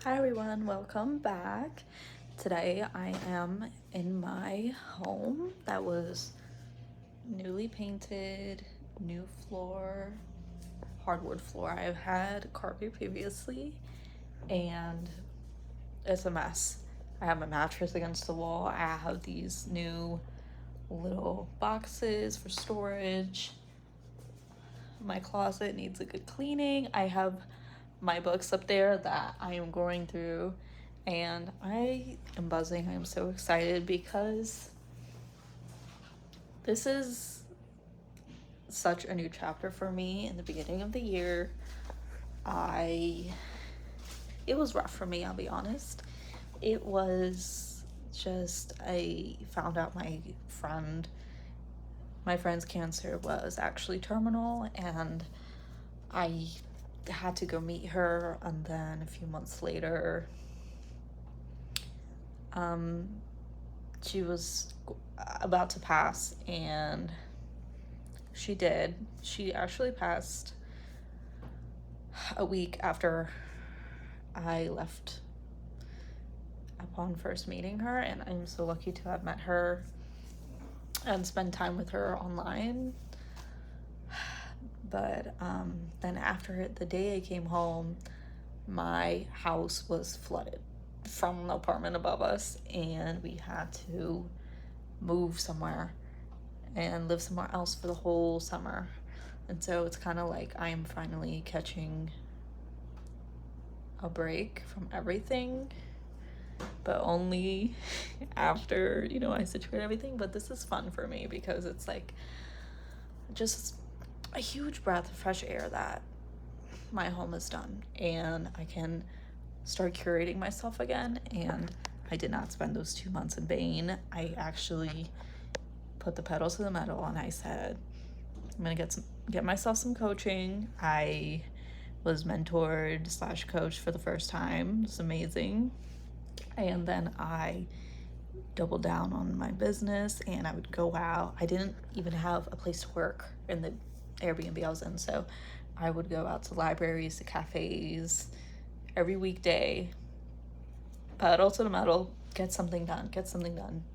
Hi everyone, welcome back. Today I am in my home that was newly painted, new floor, hardwood floor. I've had carpet previously and it's a mess. I have my mattress against the wall. I have these new little boxes for storage. My closet needs a good cleaning. I have my books up there that I am going through, and I am buzzing. I am so excited because this is such a new chapter for me. In the beginning of the year, I it was rough for me, I'll be honest. It was just I found out my friend's cancer was actually terminal, and I had to go meet her, and then a few months later she was about to pass, and she did. She actually passed a week after I left upon first meeting her, and I'm so lucky to have met her and spend time with her online. But then after the day I came home, my house was flooded from the apartment above us, and we had to move somewhere and live somewhere else for the whole summer. And so it's kind of like I am finally catching a break from everything, but only after, I situate everything. But this is fun for me because it's like just a huge breath of fresh air that my home is done, and I can start curating myself again. And I did not spend those 2 months in vain. I actually put the pedal to the metal and I said, I'm gonna get myself some coaching. I was mentored slash coached for the first time. It's amazing. And then I doubled down on my business, and I would go out. I didn't even have a place to work in the Airbnb I was in, so I would go out to libraries, to cafes every weekday, pedal to the metal, get something done,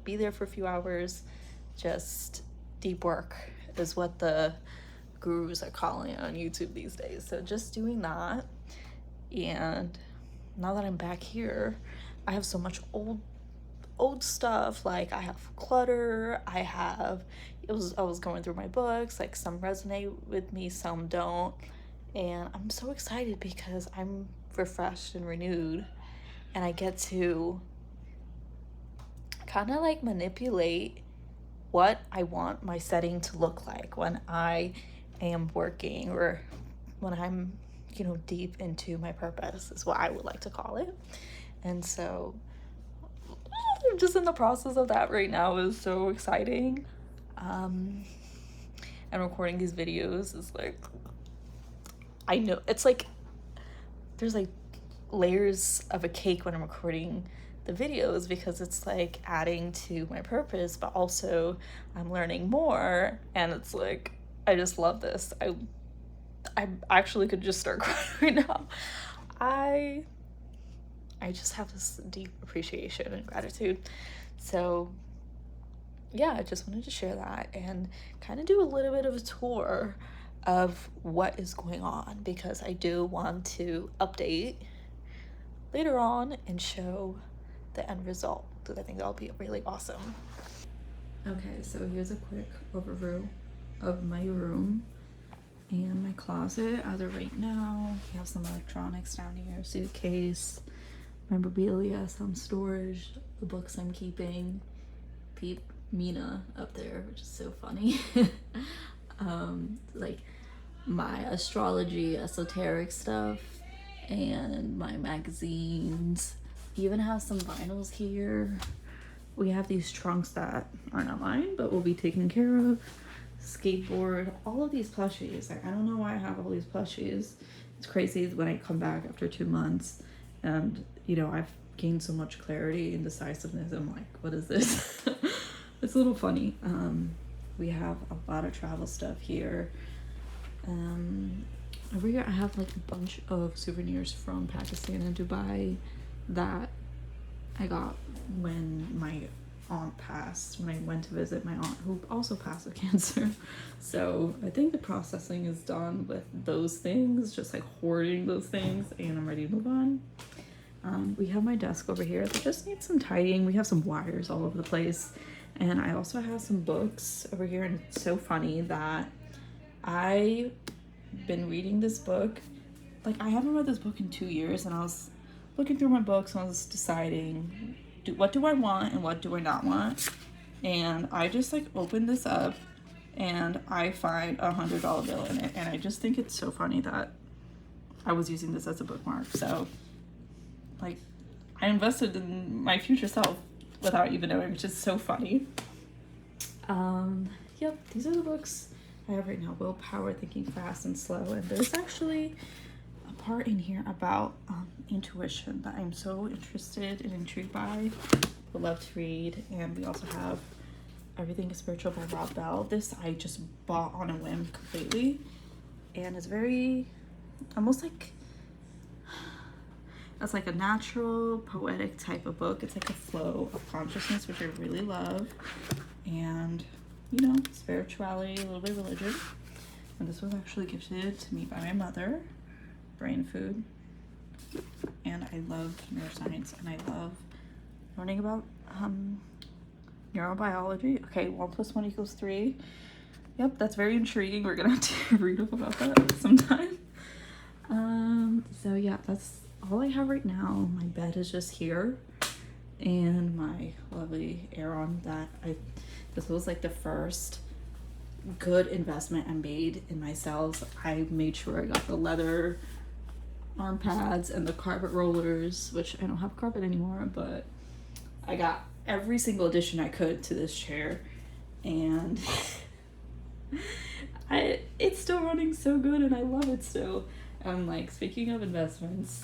be there for a few hours. Just deep work is what the gurus are calling it on YouTube these days. So just doing that. And now that I'm back here, I have so much old stuff. Like I have clutter. I was going through my books, like some resonate with me, some don't. And I'm so excited because I'm refreshed and renewed, and I get to kind of like manipulate what I want my setting to look like when I am working, or when I'm, deep into my purpose, is what I would like to call it. And so I'm just in the process of that right now. Is so exciting. And recording these videos is like, I know it's like there's like layers of a cake when I'm recording the videos, because it's like adding to my purpose, but also I'm learning more, and it's like I just love this. I actually could just start crying right now. I just have this deep appreciation and gratitude. So yeah, I just wanted to share that and kind of do a little bit of a tour of what is going on, because I do want to update later on and show the end result, because I think that'll be really awesome. Okay, so here's a quick overview of my room and my closet as of right now. We have some electronics down here, suitcase, memorabilia, some storage, the books I'm keeping, peep Mina up there, which is so funny. Like my astrology, esoteric stuff, and my magazines. Even have some vinyls here. We have these trunks that are not mine, but will be taken care of. Skateboard, all of these plushies. Like, I don't know why I have all these plushies. It's crazy when I come back after 2 months, and I've gained so much clarity and decisiveness. I'm like, what is this? It's a little funny. We have a lot of travel stuff here. over here I have like a bunch of souvenirs from Pakistan and Dubai that I got when my aunt passed, when I went to visit my aunt who also passed of cancer. So I think the processing is done with those things, just like hoarding those things, and I'm ready to move on. We have my desk over here that just needs some tidying. We have some wires all over the place, and I also have some books over here, and it's so funny that I've been reading this book. Like, I haven't read this book in 2 years, and I was looking through my books and I was deciding, what do I want and what do I not want? And I just like opened this up and I find a $100 bill in it, and I just think it's so funny that I was using this as a bookmark. So like, I invested in my future self without even knowing, which is so funny. Yep, these are the books I have right now: Willpower, Thinking Fast and Slow. And there's actually a part in here about intuition that I'm so interested and intrigued by. Would love to read. And we also have Everything is Spiritual by Rob Bell. This I just bought on a whim completely, and it's very almost like, it's like a natural poetic type of book. It's like a flow of consciousness, which I really love, and you know, spirituality, a little bit of religion. And this was actually gifted to me by my mother. Brain food. And I love neuroscience, and I love learning about neurobiology. Okay, 1 + 1 = 3. Yep, that's very intriguing. We're gonna have to read up about that sometime. So yeah, that's all I have right now. My bed is just here, and my lovely Aeron that this was like the first good investment I made in myself. I made sure I got the leather arm pads and the carpet rollers, which I don't have carpet anymore, but I got every single addition I could to this chair, and it's still running so good, and I love it still. Like, speaking of investments,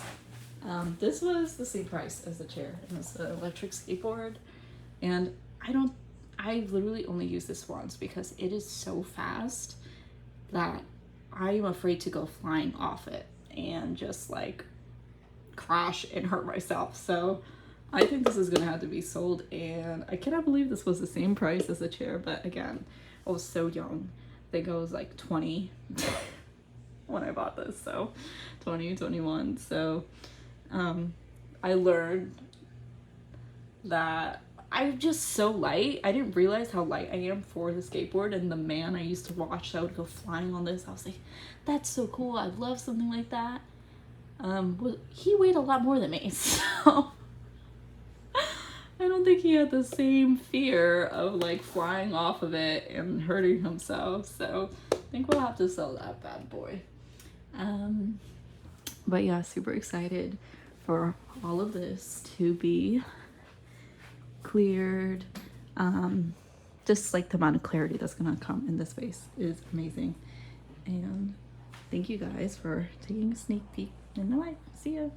this was the same price as the chair, and it's the electric skateboard, and I literally only use this once because it is so fast that I am afraid to go flying off it and just like crash and hurt myself. So I think this is gonna have to be sold, and I cannot believe this was the same price as the chair. But again, I was so young. I think I was like 20 when I bought this, so 20, 21. So I learned that I'm just so light. I didn't realize how light I am for the skateboard, and the man I used to watch that would go flying on this, I was like, that's so cool, I'd love something like that. He weighed a lot more than me, so I don't think he had the same fear of like flying off of it and hurting himself. So I think we'll have to sell that bad boy. But yeah, super excited for all of this to be cleared. Just like the amount of clarity that's gonna come in this space is amazing. And thank you guys for taking a sneak peek in my life. See ya.